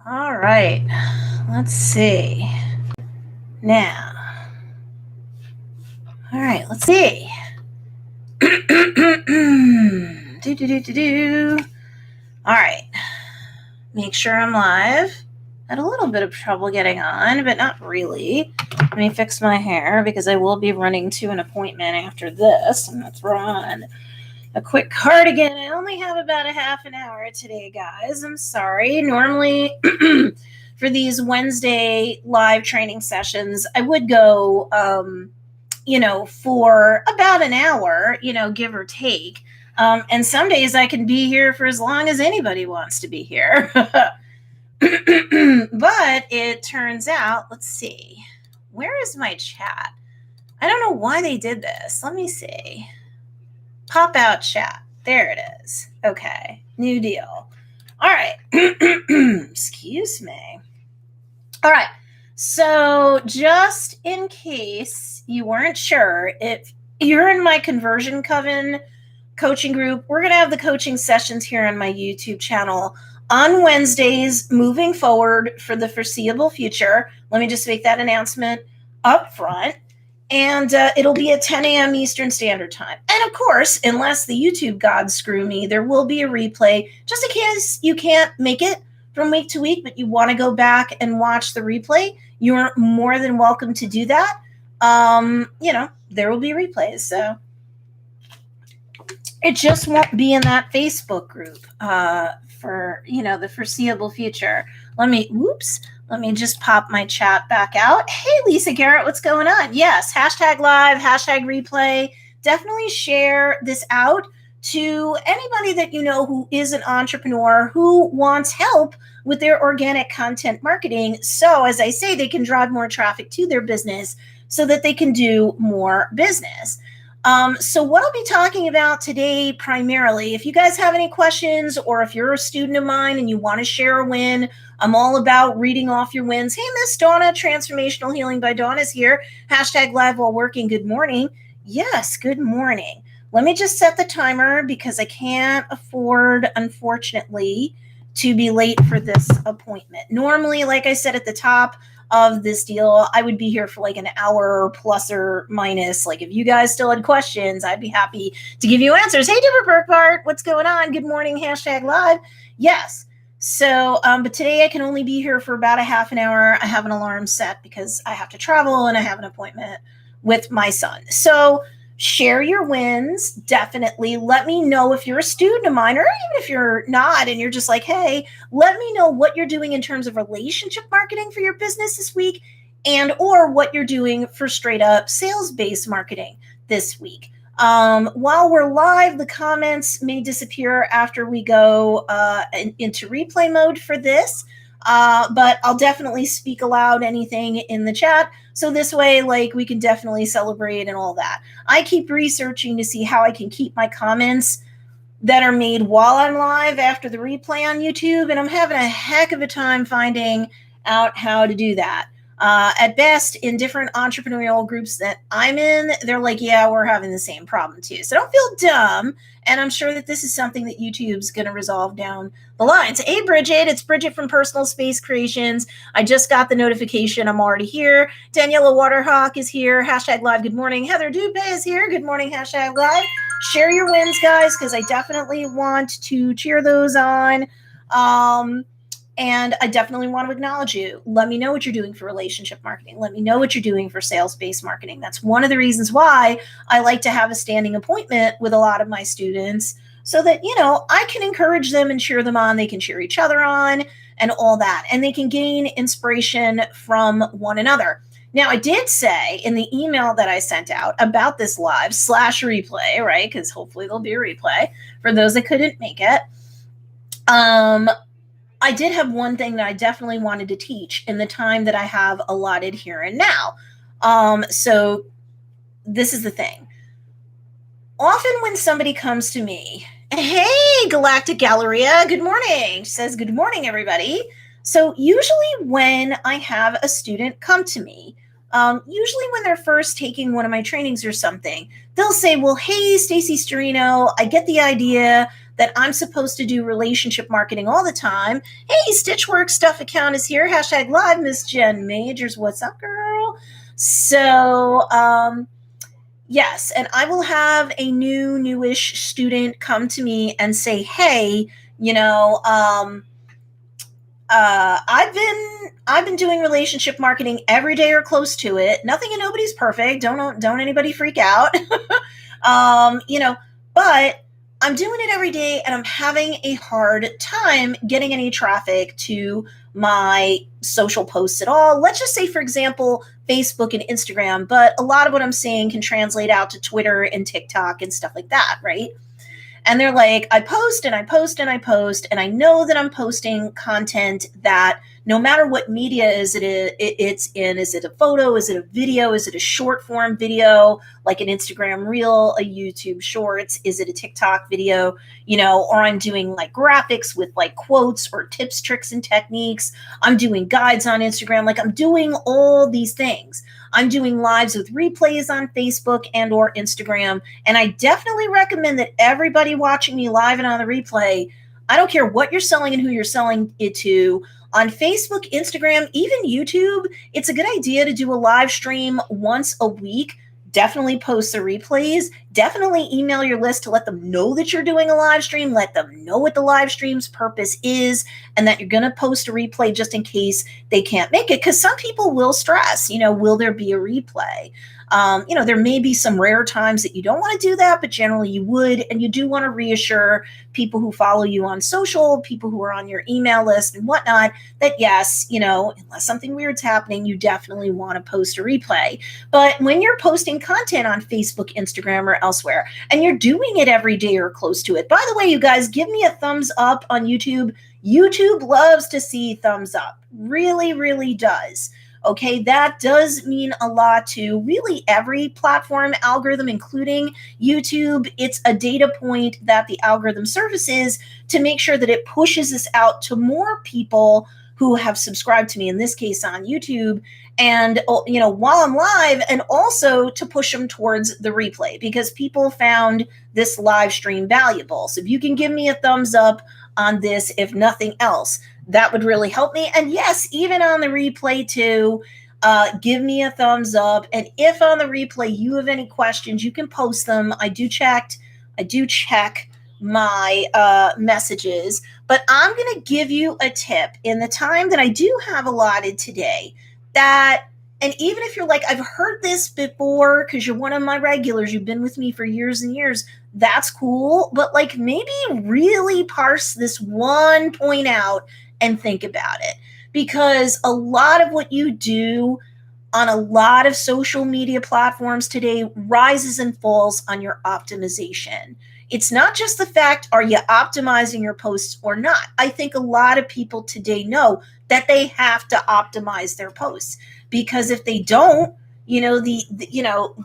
All right, let's see. Now, all right, let's see. Do. All right, make sure I'm live. Had a little bit of trouble getting on, but not really. Let me fix my hair because I will be running to an appointment after this. I'm going to throw on a quick cardigan. I only have about a half an hour today, guys. I'm sorry. Normally, for these Wednesday live training sessions, I would go, for about an hour, give or take. And some days I can be here for as long as anybody wants to be here. But it turns out, let's see, where is my chat? I don't know why they did this. Let me see. Pop out chat. There it is. Okay. New deal. All right. Excuse me. All right. So just in case you weren't sure, if you're in my Conversion Coven coaching group, we're going to have the coaching sessions here on my YouTube channel on Wednesdays moving forward for the foreseeable future. Let me just make that announcement up front. And it'll be at 10 a.m. Eastern Standard Time. And of course, unless the YouTube gods screw me, there will be a replay just in case you can't make it from week to week, but you want to go back and watch the replay. You're more than welcome to do that. There will be replays. So it just won't be in that Facebook group for, the foreseeable future. Let me just pop my chat back out. Hey, Lisa Garrett, what's going on? Yes, hashtag live, hashtag replay. Definitely share this out to anybody that you know who is an entrepreneur who wants help with their organic content marketing. So as I say, they can drive more traffic to their business so that they can do more business. So what I'll be talking about today primarily, if you guys have any questions or if you're a student of mine and you want to share a win, I'm all about reading off your wins. Hey, Miss Donna, Transformational Healing by Dawn is here. Hashtag live while working. Good morning. Yes, good morning. Let me just set the timer because I can't afford, unfortunately, to be late for this appointment. Normally, like I said at the top of this deal, I would be here for like an hour plus or minus. Like if you guys still had questions, I'd be happy to give you answers. Hey, Deborah Burkhart, what's going on? Good morning, hashtag live. Yes. So, but today I can only be here for about a half an hour. I have an alarm set because I have to travel and I have an appointment with my son. So share your wins. Definitely let me know if you're a student of mine, or even if you're not and you're just like, hey, let me know what you're doing in terms of relationship marketing for your business this week, and or what you're doing for straight up sales-based marketing this week. While we're live, the comments may disappear after we go into replay mode for this. But I'll definitely speak aloud anything in the chat. So this way, we can definitely celebrate and all that. I keep researching to see how I can keep my comments that are made while I'm live after the replay on YouTube. And I'm having a heck of a time finding out how to do that. At best, in different entrepreneurial groups that I'm in, they're like, yeah, we're having the same problem too. So don't feel dumb. And I'm sure that this is something that YouTube's going to resolve down the line. So, hey, Bridget, it's Bridget from Personal Space Creations. I just got the notification. I'm already here. Daniela Waterhawk is here. Hashtag live. Good morning. Heather Dupe is here. Good morning. Hashtag live. Share your wins, guys, because I definitely want to cheer those on. And I definitely want to acknowledge you. Let me know what you're doing for relationship marketing. Let me know what you're doing for sales-based marketing. That's one of the reasons why I like to have a standing appointment with a lot of my students so that, I can encourage them and cheer them on. They can cheer each other on and all that. And they can gain inspiration from one another. Now, I did say in the email that I sent out about this live / replay, right? Because hopefully there'll be a replay for those that couldn't make it. I did have one thing that I definitely wanted to teach in the time that I have allotted here and now. So this is the thing. Often when somebody comes to me, hey, Galactic Galleria, good morning. She says, good morning, everybody. So usually when I have a student come to me, usually when they're first taking one of my trainings or something, they'll say, well, hey, Stacey Storino, I get the idea that I'm supposed to do relationship marketing all the time. Hey, Stitchwork Stuff account is here. Hashtag live, Miss Jen Majors. What's up, girl? So, yes, and I will have a newish student come to me and say, hey, you know, I've been doing relationship marketing every day or close to it. Nothing and nobody's perfect. Don't anybody freak out. But I'm doing it every day and I'm having a hard time getting any traffic to my social posts at all. Let's just say, for example, Facebook and Instagram, but a lot of what I'm saying can translate out to Twitter and TikTok and stuff like that, right? And they're like, I post and I post and I post, and I know that I'm posting content that no matter what media it's in, is it a photo, is it a video, is it a short form video, like an Instagram reel, a YouTube shorts, is it a TikTok video, or I'm doing like graphics with like quotes or tips, tricks, and techniques. I'm doing guides on Instagram. Like I'm doing all these things. I'm doing lives with replays on Facebook and or Instagram. And I definitely recommend that everybody watching me live and on the replay, I don't care what you're selling and who you're selling it to, on Facebook, Instagram, even YouTube, it's a good idea to do a live stream once a week. Definitely post the replays. Definitely email your list to let them know that you're doing a live stream. Let them know what the live stream's purpose is and that you're going to post a replay just in case they can't make it. Because some people will stress, will there be a replay? There may be some rare times that you don't want to do that, but generally you would. And you do want to reassure people who follow you on social, people who are on your email list and whatnot, that yes, unless something weird's happening, you definitely want to post a replay. But when you're posting content on Facebook, Instagram, or elsewhere, and you're doing it every day or close to it, by the way, you guys, give me a thumbs up on YouTube. YouTube loves to see thumbs up. Really, really does. Okay, that does mean a lot to really every platform algorithm, including YouTube. It's a data point that the algorithm surfaces to make sure that it pushes this out to more people who have subscribed to me, in this case on YouTube, and while I'm live, and also to push them towards the replay because people found this live stream valuable. So if you can give me a thumbs up on this, if nothing else, that would really help me. And yes, even on the replay too, give me a thumbs up. And if on the replay you have any questions, you can post them. I do check my messages, but I'm going to give you a tip in the time that I do have allotted today that, and even if you're like, I've heard this before because you're one of my regulars, you've been with me for years and years, that's cool. But like maybe really parse this one point out and think about it, because a lot of what you do on a lot of social media platforms today rises and falls on your optimization. It's not just the fact, are you optimizing your posts or not? I think a lot of people today know that they have to optimize their posts, because if they don't,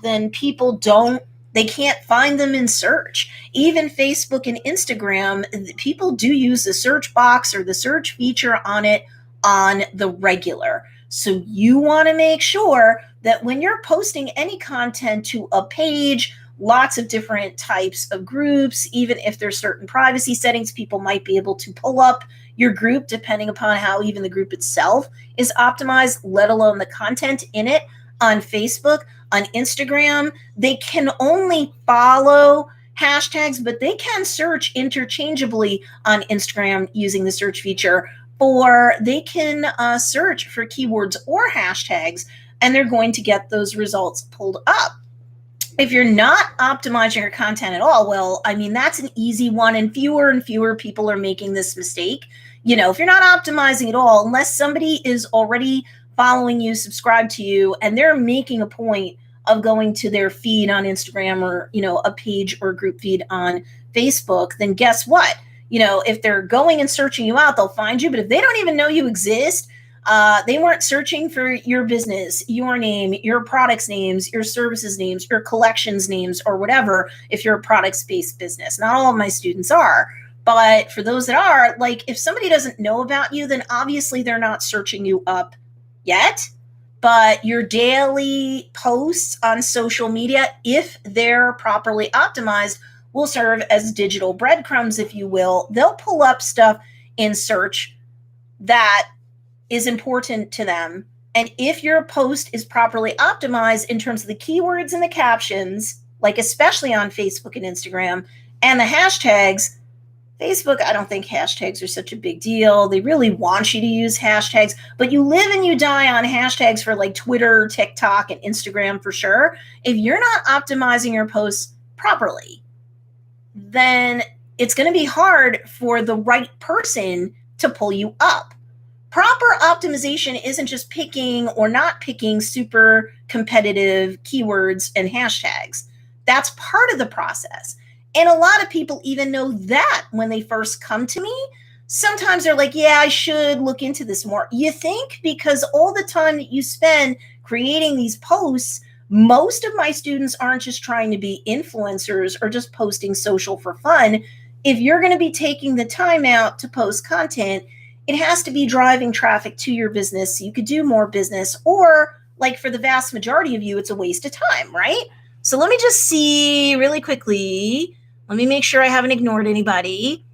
then people don't, they can't find them in search. Even Facebook and Instagram, people do use the search box or the search feature on it on the regular. So you want to make sure that when you're posting any content to a page, lots of different types of groups, even if there's certain privacy settings, people might be able to pull up your group depending upon how even the group itself is optimized, let alone the content in it. On Facebook, on Instagram, they can only follow hashtags, but they can search interchangeably on Instagram using the search feature, or they can search for keywords or hashtags, and they're going to get those results pulled up. If you're not optimizing your content at all, well, I mean, that's an easy one, and fewer people are making this mistake. If you're not optimizing at all, unless somebody is already following you, subscribe to you, and they're making a point of going to their feed on Instagram or, a page or group feed on Facebook, then guess what? If they're going and searching you out, they'll find you. But if they don't even know you exist, they weren't searching for your business, your name, your products names, your services names, your collections names, or whatever, if you're a products-based business. Not all of my students are. But for those that are, like, if somebody doesn't know about you, then obviously they're not searching you up yet. But your daily posts on social media, if they're properly optimized, will serve as digital breadcrumbs, if you will. They'll pull up stuff in search that is important to them. And if your post is properly optimized in terms of the keywords and the captions, like especially on Facebook and Instagram, and the hashtags, Facebook, I don't think hashtags are such a big deal. They really want you to use hashtags, but you live and you die on hashtags for like Twitter, TikTok, and Instagram for sure. If you're not optimizing your posts properly, then it's going to be hard for the right person to pull you up. Proper optimization isn't just picking or not picking super competitive keywords and hashtags. That's part of the process. And a lot of people even know that when they first come to me. Sometimes they're like, yeah, I should look into this more. You think? Because all the time that you spend creating these posts, most of my students aren't just trying to be influencers or just posting social for fun. If you're going to be taking the time out to post content, it has to be driving traffic to your business so you could do more business, or like for the vast majority of you, it's a waste of time, right? So let me just see really quickly. Let me make sure I haven't ignored anybody.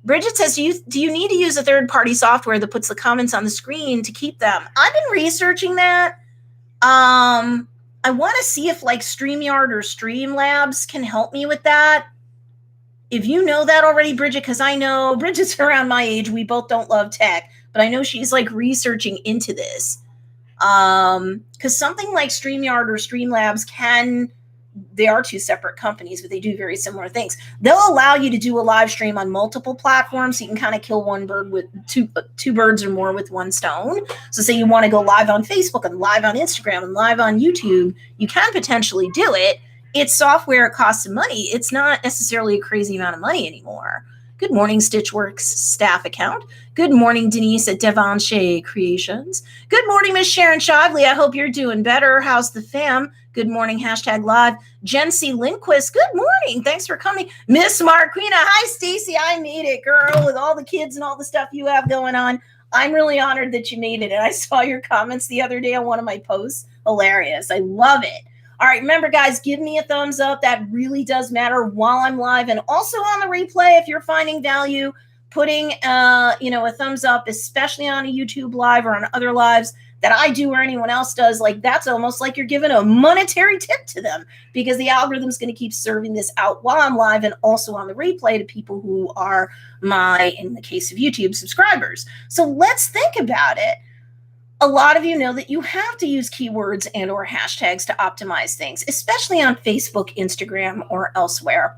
Bridget says, do you need to use a third-party software that puts the comments on the screen to keep them? I've been researching that. I want to see if like StreamYard or Streamlabs can help me with that. If you know that already, Bridget, because I know Bridget's around my age. We both don't love tech, but I know she's like researching into this. Because something like StreamYard or Streamlabs they are two separate companies, but they do very similar things. They'll allow you to do a live stream on multiple platforms, so you can kind of kill one bird with two birds or more with one stone. So say you want to go live on Facebook and live on Instagram and live on YouTube, you can potentially do it. It's software, it costs some money. It's not necessarily a crazy amount of money anymore. Good morning, Stitchworks staff account. Good morning, Denise at Devonshire Creations. Good morning, Miss Sharon Shively. I hope you're doing better. How's the fam? Good morning, #live. Jen C. Lindquist. Good morning. Thanks for coming. Miss Marquina. Hi, Stacey. I made it, girl, with all the kids and all the stuff you have going on. I'm really honored that you made it. And I saw your comments the other day on one of my posts. Hilarious. I love it. All right, remember, guys, give me a thumbs up. That really does matter while I'm live. And also on the replay, if you're finding value, putting a thumbs up, especially on a YouTube live or on other lives that I do or anyone else does, like that's almost like you're giving a monetary tip to them, because the algorithm's going to keep serving this out while I'm live and also on the replay to people who are in the case of YouTube, subscribers. So let's think about it. A lot of you know that you have to use keywords and or hashtags to optimize things, especially on Facebook, Instagram, or elsewhere.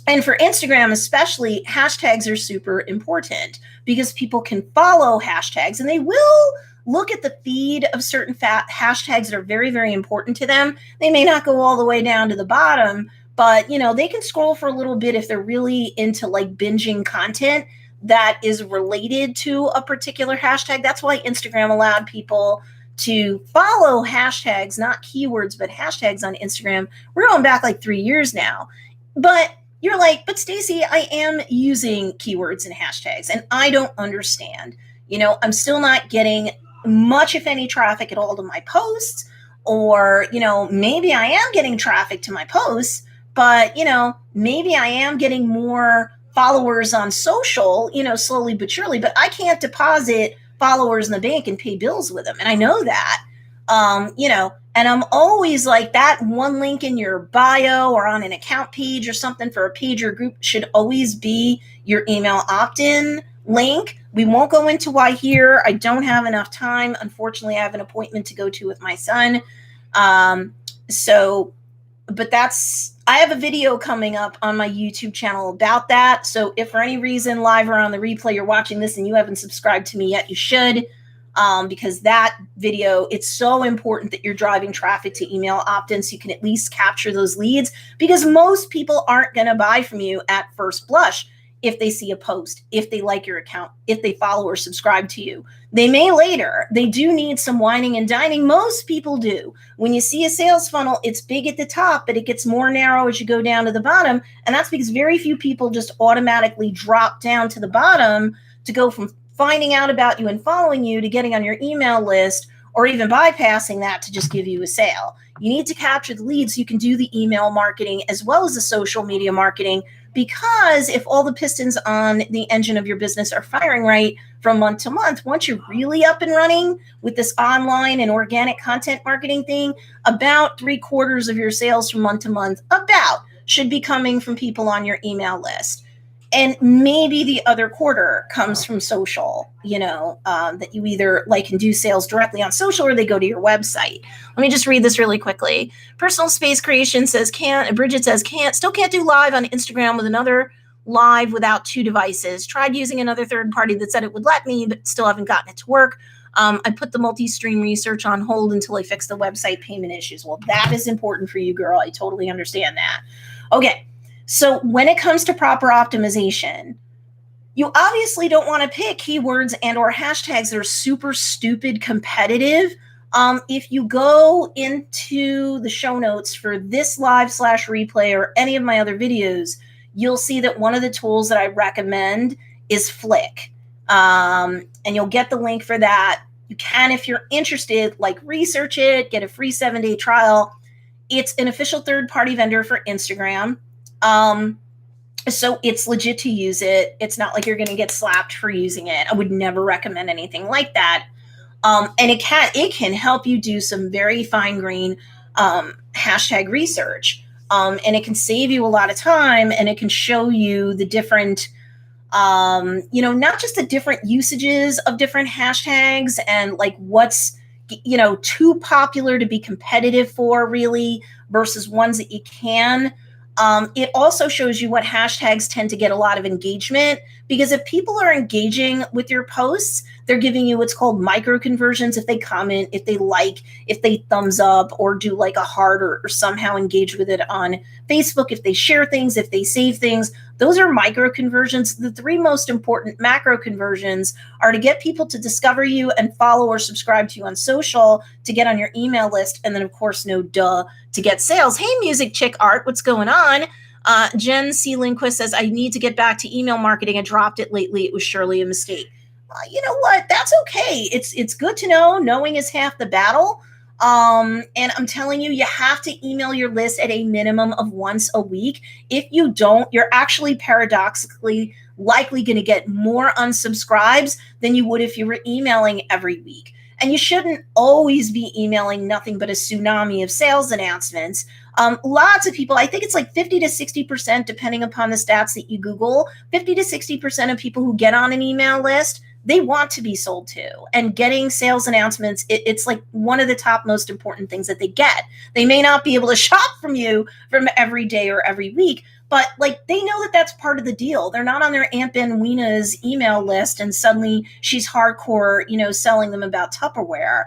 And for Instagram especially, hashtags are super important because people can follow hashtags and they will look at the feed of certain hashtags that are very, very important to them. They may not go all the way down to the bottom, but they can scroll for a little bit if they're really into like binging content that is related to a particular hashtag. That's why Instagram allowed people to follow hashtags, not keywords, but hashtags on Instagram. We're going back like 3 years now. But you're like, but Stacey, I am using keywords and hashtags and I don't understand. I'm still not getting much, if any, traffic at all to my posts, or, maybe I am getting traffic to my posts, but, maybe I am getting more followers on social, slowly but surely, but I can't deposit followers in the bank and pay bills with them. And I know that, and I'm always like, that one link in your bio or on an account page or something for a page or group should always be your email opt-in link. We won't go into why here. I don't have enough time. Unfortunately, I have an appointment to go to with my son. But I have a video coming up on my YouTube channel about that. So if for any reason live or on the replay you're watching this and you haven't subscribed to me yet, you should, because that video, it's so important that you're driving traffic to email opt-in so you can at least capture those leads, because most people aren't going to buy from you at first blush. If they see a post, if they like your account, if they follow or subscribe to you. They may later. They do need some whining and dining. Most people do. When you see a sales funnel, it's big at the top, but it gets more narrow as you go down to the bottom. And that's because very few people just automatically drop down to the bottom to go from finding out about you and following you to getting on your email list or even bypassing that to just give you a sale. You need to capture the leads so you can do the email marketing as well as the social media marketing, because if all the pistons on the engine of your business are firing right from month to month, once you're really up and running with this online and organic content marketing thing, about 3/4 of your sales from month to month should be coming from people on your email list. And maybe the other quarter comes from social, that you either like can do sales directly on social or they go to your website. Let me just read this really quickly. Personal Space Creation says Bridget says still can't do live on Instagram with another live without 2 devices. Tried using another third party that said it would let me, but still haven't gotten it to work. I put the multi-stream research on hold until I fix the website payment issues. Well, that is important for you, girl. I totally understand that. Okay. So when it comes to proper optimization, you obviously don't want to pick keywords and or hashtags that are super stupid competitive. If you go into the show notes for this live/replay or any of my other videos, you'll see that one of the tools that I recommend is Flick. And you'll get the link for that. You can, if you're interested, research it, get a free 7-day trial. It's an official third-party vendor for Instagram. So it's legit to use it. It's not like you're going to get slapped for using it. I would never recommend anything like that. And it can help you do some very fine-grained hashtag research. And it can save you a lot of time, and it can show you the different, not just the different usages of different hashtags and what's, too popular to be competitive for really versus ones that you can. It also shows you what hashtags tend to get a lot of engagement, because if people are engaging with your posts, they're giving you what's called micro conversions. If they comment, if they like, if they thumbs up or do a heart or somehow engage with it on Facebook, if they share things, if they save things, those are micro conversions. The 3 most important macro conversions are to get people to discover you and follow or subscribe to you on social, to get on your email list, and then of course, to get sales. Hey, Music Chick Art, what's going on? Jen C. Lindquist says, I need to get back to email marketing. I dropped it lately. It was surely a mistake. You know what? That's okay. It's good to know. Knowing is half the battle. And I'm telling you, you have to email your list at a minimum of once a week. If you don't, you're actually paradoxically likely going to get more unsubscribes than you would if you were emailing every week. And you shouldn't always be emailing nothing but a tsunami of sales announcements. Lots of people, I think it's 50 to 60%, depending upon the stats that you Google, 50 to 60% of people who get on an email list, they want to be sold to. And getting sales announcements, it's one of the top most important things that they get. They may not be able to shop from you from every day or every week, but they know that that's part of the deal. They're not on their Aunt Benwina's email list and suddenly she's hardcore, selling them about Tupperware.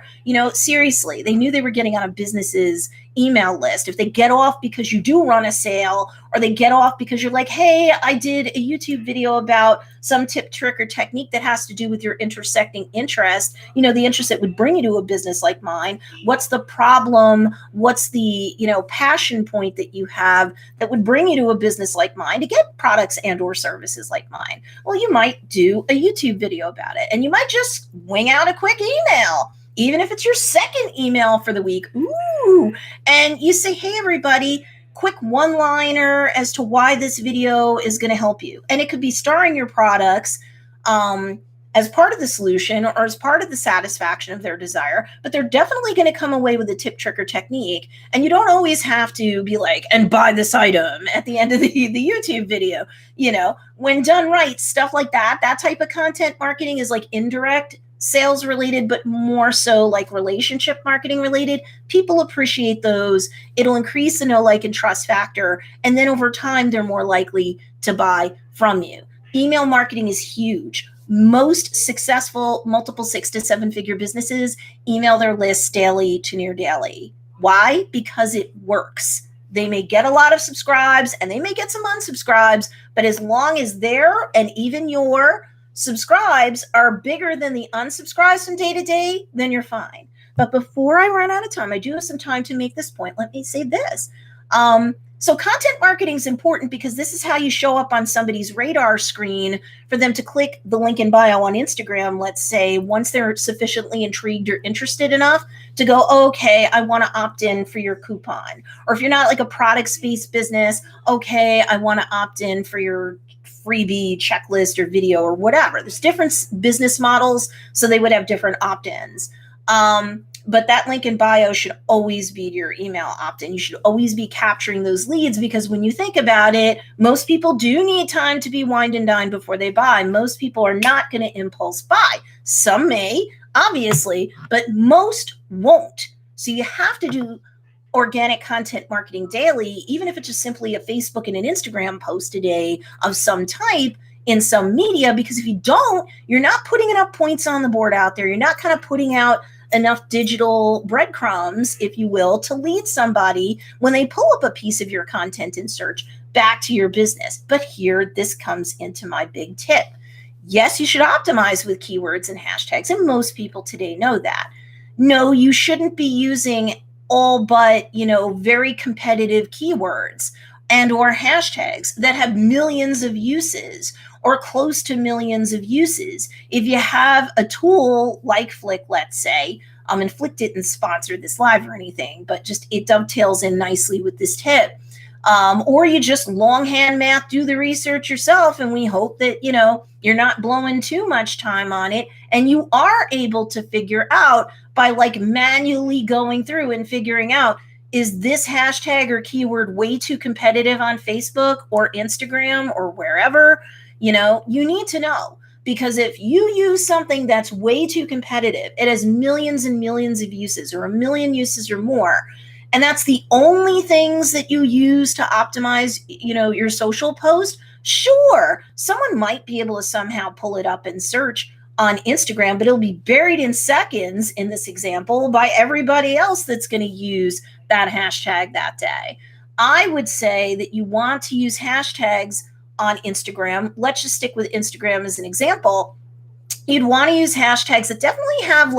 Seriously, they knew they were getting on a business's email list. If they get off because you do run a sale, or they get off because you're like, hey, I did a YouTube video about some tip, trick, or technique that has to do with your intersecting interest, the interest that would bring you to a business like mine. What's the problem? What's the, passion point that you have that would bring you to a business like mine to get products and or services like mine? Well, you might do a YouTube video about it, and you might just wing out a quick email, even if it's your second email for the week. Ooh, and you say, hey, everybody, quick one-liner as to why this video is going to help you. And it could be starring your products as part of the solution or as part of the satisfaction of their desire, but they're definitely going to come away with a tip, trick, or technique. And you don't always have to be and buy this item at the end of the YouTube video. When done right, stuff like that type of content marketing is indirect sales related, but more so relationship marketing related. People appreciate those. It'll increase the know, like, and trust factor. And then over time, they're more likely to buy from you. Email marketing is huge. Most successful multiple 6 to 7 figure businesses email their lists daily to near daily. Why? Because it works. They may get a lot of subscribes and they may get some unsubscribes, but as long as their and even your subscribes are bigger than the unsubscribes from day to day, then you're fine. But before I run out of time, I do have some time to make this point. Let me say this. So content marketing is important because this is how you show up on somebody's radar screen for them to click the link in bio on Instagram, let's say, once they're sufficiently intrigued or interested enough to go, okay, I want to opt in for your coupon. Or if you're not like a products-based business, okay, I want to opt in for your freebie checklist or video or whatever. There's different business models, so they would have different opt-ins. But that link in bio should always be your email opt-in. You should always be capturing those leads, because when you think about it, most people do need time to be wined and dined before they buy. Most people are not going to impulse buy. Some may, obviously, but most won't. So you have to do organic content marketing daily, even if it's just simply a Facebook and an Instagram post a day of some type in some media, because if you don't, you're not putting enough points on the board out there. You're not kind of putting out enough digital breadcrumbs, if you will, to lead somebody when they pull up a piece of your content in search back to your business. But here, this comes into my big tip. Yes, you should optimize with keywords and hashtags, and most people today know that. No, you shouldn't be using all but, very competitive keywords and or hashtags that have millions of uses or close to millions of uses. If you have a tool like Flick, let's say, and Flick didn't sponsor this live or anything, but just it dovetails in nicely with this tip. Or you just longhand math, do the research yourself, and we hope that, you're not blowing too much time on it, and you are able to figure out by like manually going through and figuring out, is this hashtag or keyword way too competitive on Facebook or Instagram or wherever? You need to know, because if you use something that's way too competitive, it has millions and millions of uses or a million uses or more, and that's the only things that you use to optimize, your social post, sure, someone might be able to somehow pull it up and search on Instagram, but it'll be buried in seconds in this example by everybody else that's going to use that hashtag that day. I would say that you want to use hashtags on Instagram. Let's just stick with Instagram as an example. You'd want to use hashtags that definitely have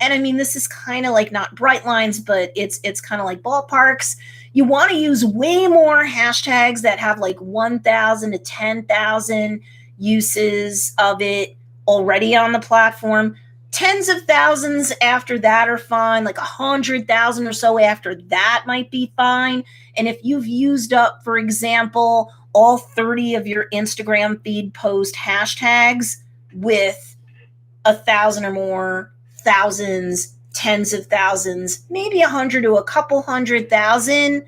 and I mean, this is kind of like not bright lines, but it's kind of like ballparks. You want to use way more hashtags that have 1,000 to 10,000 uses of it already on the platform. Tens of thousands after that are fine, 100,000 or so after that might be fine. And if you've used up, for example, all 30 of your Instagram feed post hashtags with 1,000 or more, thousands, tens of thousands, maybe 100 to a couple 100,000,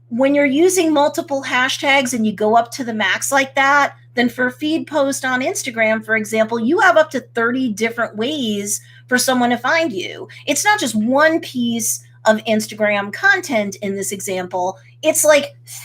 when you're using multiple hashtags and you go up to the max like that, then for a feed post on Instagram, for example, you have up to 30 different ways for someone to find you. It's not just one piece of Instagram content in this example. It's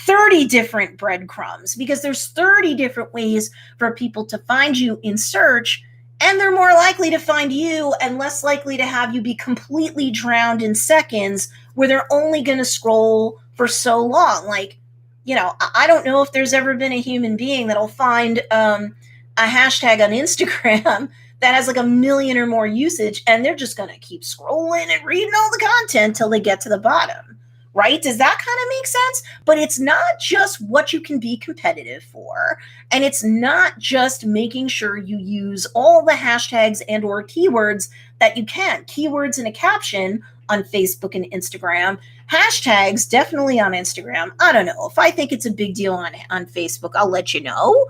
30 different breadcrumbs, because there's 30 different ways for people to find you in search, and they're more likely to find you and less likely to have you be completely drowned in seconds where they're only going to scroll for so long. I don't know if there's ever been a human being that'll find a hashtag on Instagram that has 1 million or more usage, and they're just going to keep scrolling and reading all the content till they get to the bottom, right? Does that kind of make sense? But it's not just what you can be competitive for, and it's not just making sure you use all the hashtags and or keywords that you can. Keywords in a caption on Facebook and Instagram. Hashtags definitely on Instagram. I don't know. If I think it's a big deal on Facebook, I'll let you know.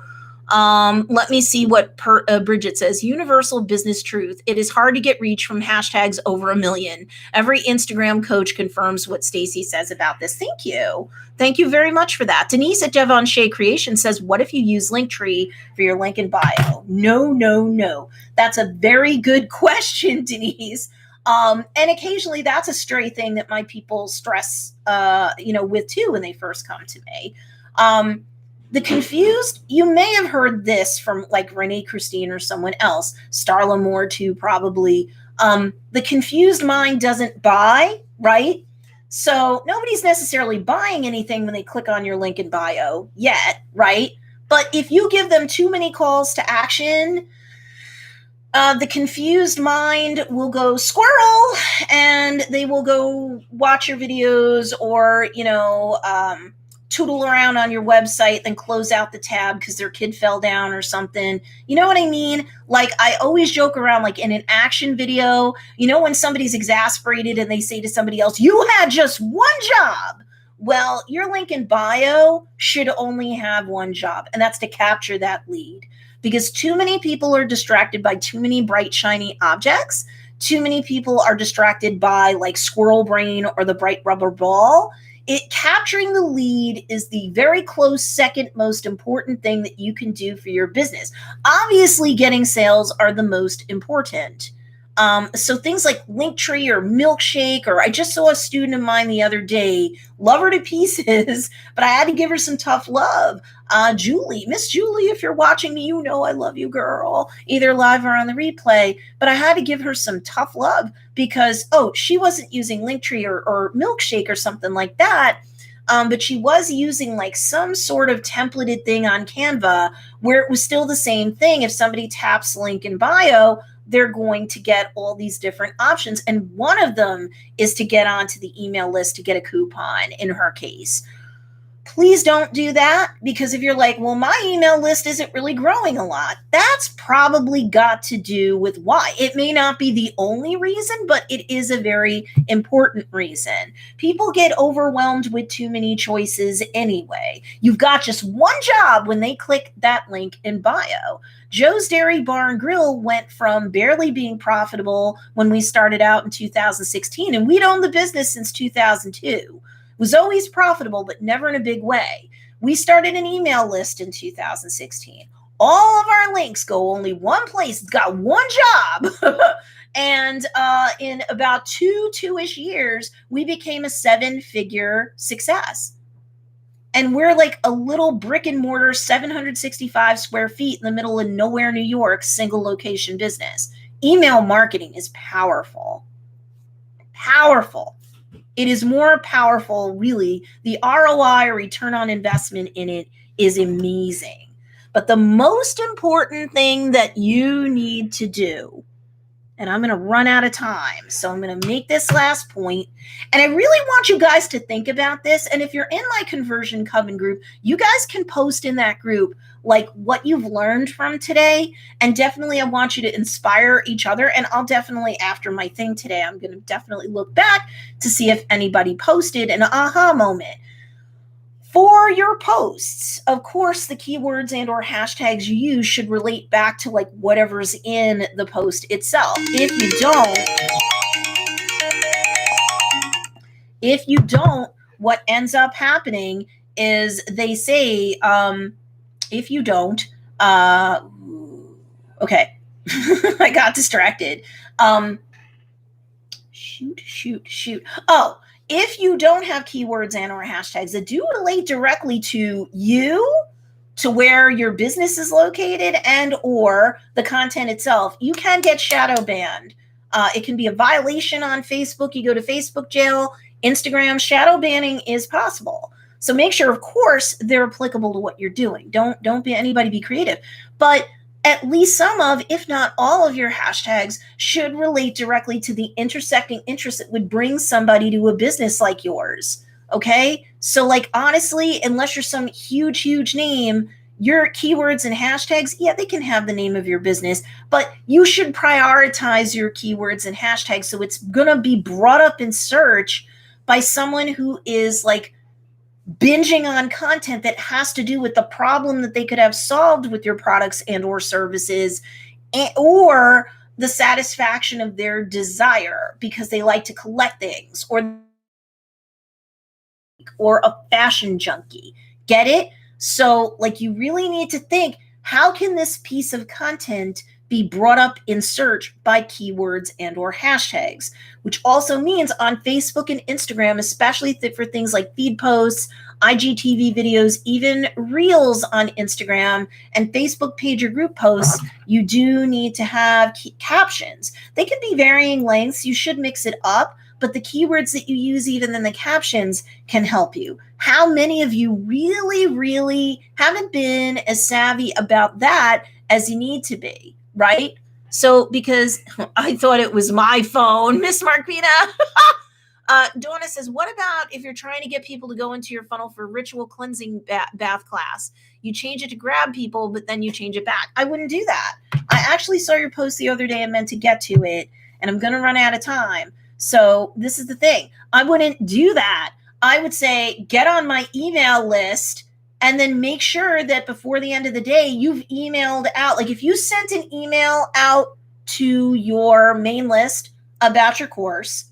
Let me see what Bridget says. Universal business truth. It is hard to get reach from hashtags over 1 million. Every Instagram coach confirms what Stacey says about this. Thank you. Thank you very much for that. Denise at Devon Shea Creation says, what if you use Linktree for your link in bio? No. That's a very good question, Denise. And occasionally that's a stray thing that my people stress, with too when they first come to me. The confused, you may have heard this from Renee Christine or someone else, Starla Moore too, probably. The confused mind doesn't buy, right? So nobody's necessarily buying anything when they click on your link in bio yet, right? But if you give them too many calls to action, The confused mind will go squirrel, and they will go watch your videos or, tootle around on your website, then close out the tab because their kid fell down or something. You know what I mean? Like, I always joke around, like in an action video, when somebody's exasperated and they say to somebody else, you had just one job. Well, your link in bio should only have one job, and that's to capture that lead. Because too many people are distracted by too many bright, shiny objects. Too many people are distracted by like squirrel brain or the bright rubber ball. Capturing the lead is the very close second most important thing that you can do for your business. Obviously, getting sales are the most important. So things like Linktree or Milkshake, or I just saw a student of mine the other day, love her to pieces, but I had to give her some tough love. Julie, Miss Julie, if you're watching me, I love you, girl, either live or on the replay, but I had to give her some tough love because, she wasn't using Linktree or Milkshake or something like that. But she was using like some sort of templated thing on Canva where it was still the same thing. If somebody taps link in bio, they're going to get all these different options. And one of them is to get onto the email list to get a coupon in her case. Please don't do that, because if you're like, well, my email list isn't really growing a lot, that's probably got to do with why. It may not be the only reason, but it is a very important reason. People get overwhelmed with too many choices anyway. You've got just one job when they click that link in bio. Joe's Dairy Bar and Grill went from barely being profitable when we started out in 2016, and we'd owned the business since 2002. Was always profitable, but never in a big way. We started an email list in 2016. All of our links go only one place. It's got one job. And in about two-ish years, we became a 7-figure success. And we're like a little brick and mortar, 765 square feet in the middle of nowhere, New York, single location business. Email marketing is powerful. Powerful. It is more powerful, really. The ROI, or return on investment in it, is amazing. But the most important thing that you need to do, and I'm going to run out of time, so I'm going to make this last point, and I really want you guys to think about this. And if you're in my Conversion Coven group, you guys can post in that group like what you've learned from today. And definitely I want you to inspire each other. And I'll definitely, after my thing today, I'm going to definitely look back to see if anybody posted an aha moment. For your posts, of course, the keywords and or hashtags you use should relate back to like whatever's in the post itself. If you don't, what ends up happening is they say, if you don't, okay, I got distracted. Shoot. Oh, if you don't have keywords and or hashtags that do relate directly to you, to where your business is located and or the content itself, you can get shadow banned. It can be a violation on Facebook. You go to Facebook jail. Instagram, shadow banning is possible. So make sure, of course, they're applicable to what you're doing. Don't be anybody be creative. But at least some of, if not all of your hashtags should relate directly to the intersecting interest that would bring somebody to a business like yours. Okay? So like, honestly, unless you're some huge name, your keywords and hashtags, yeah, they can have the name of your business, but you should prioritize your keywords and hashtags so it's going to be brought up in search by someone who is like binging on content that has to do with the problem that they could have solved with your products and or services, or the satisfaction of their desire because they like to collect things, or a fashion junkie. Get it? So like, you really need to think, how can this piece of content be brought up in search by keywords and or hashtags, which also means on Facebook and Instagram, especially for things like feed posts, IGTV videos, even reels on Instagram and Facebook page or group posts, you do need to have captions. They can be varying lengths. You should mix it up, but the keywords that you use even in the captions can help you. How many of you really haven't been as savvy about that as you need to be, right? So because I thought it was my phone, Miss Marquina. Donna says, what about if you're trying to get people to go into your funnel for ritual cleansing bath class? You change it to grab people, but then you change it back. I wouldn't do that. I actually saw your post the other day and meant to get to it, and I'm going to run out of time. So this is the thing. I wouldn't do that. I would say, get on my email list and then make sure that before the end of the day, you've emailed out. Like if you sent an email out to your main list about your course,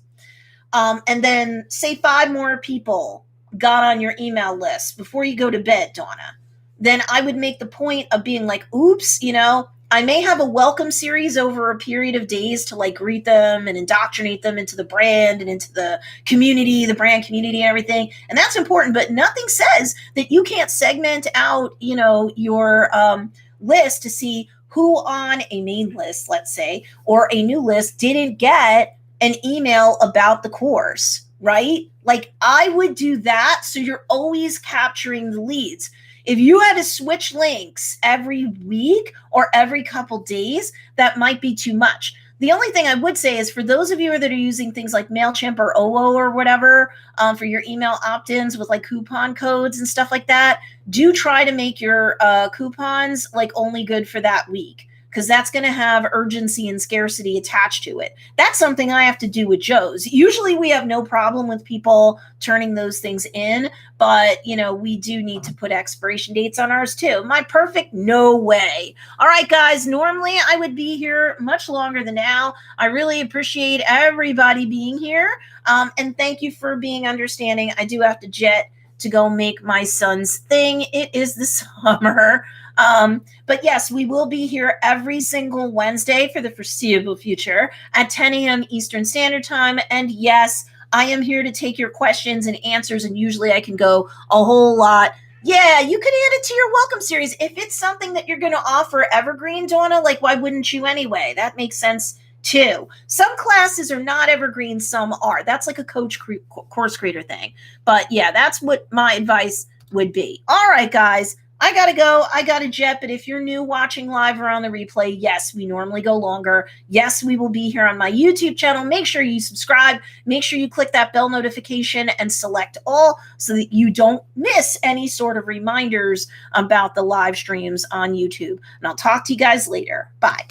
and then say 5 more people got on your email list before you go to bed, Donna, then I would make the point of being like, oops, I may have a welcome series over a period of days to like greet them and indoctrinate them into the brand and into the community, the brand community and everything. And that's important, but nothing says that you can't segment out, your list to see who on a main list, let's say, or a new list didn't get an email about the course, right? Like I would do that. So you're always capturing the leads. If you had to switch links every week or every couple days, that might be too much. The only thing I would say is for those of you that are using things like MailChimp or OO or whatever for your email opt-ins with like coupon codes and stuff like that, do try to make your coupons like only good for that week, because that's going to have urgency and scarcity attached to it. That's something I have to do with Joe's. Usually we have no problem with people turning those things in, but, we do need to put expiration dates on ours too. My perfect, no way. All right, guys, normally I would be here much longer than now. I really appreciate everybody being here. And thank you for being understanding. I do have to jet to go make my son's thing. It is the summer. But yes, we will be here every single Wednesday for the foreseeable future at 10 a.m. Eastern Standard Time. And yes, I am here to take your questions and answers. And usually I can go a whole lot. Yeah, you could add it to your welcome series. If it's something that you're going to offer evergreen, Donna, like why wouldn't you anyway? That makes sense too. Some classes are not evergreen, some are. That's like a course creator thing. But yeah, that's what my advice would be. All right, guys. I got to go. I got to jet. But if you're new watching live or on the replay, yes, we normally go longer. Yes, we will be here on my YouTube channel. Make sure you subscribe. Make sure you click that bell notification and select all so that you don't miss any sort of reminders about the live streams on YouTube. And I'll talk to you guys later. Bye.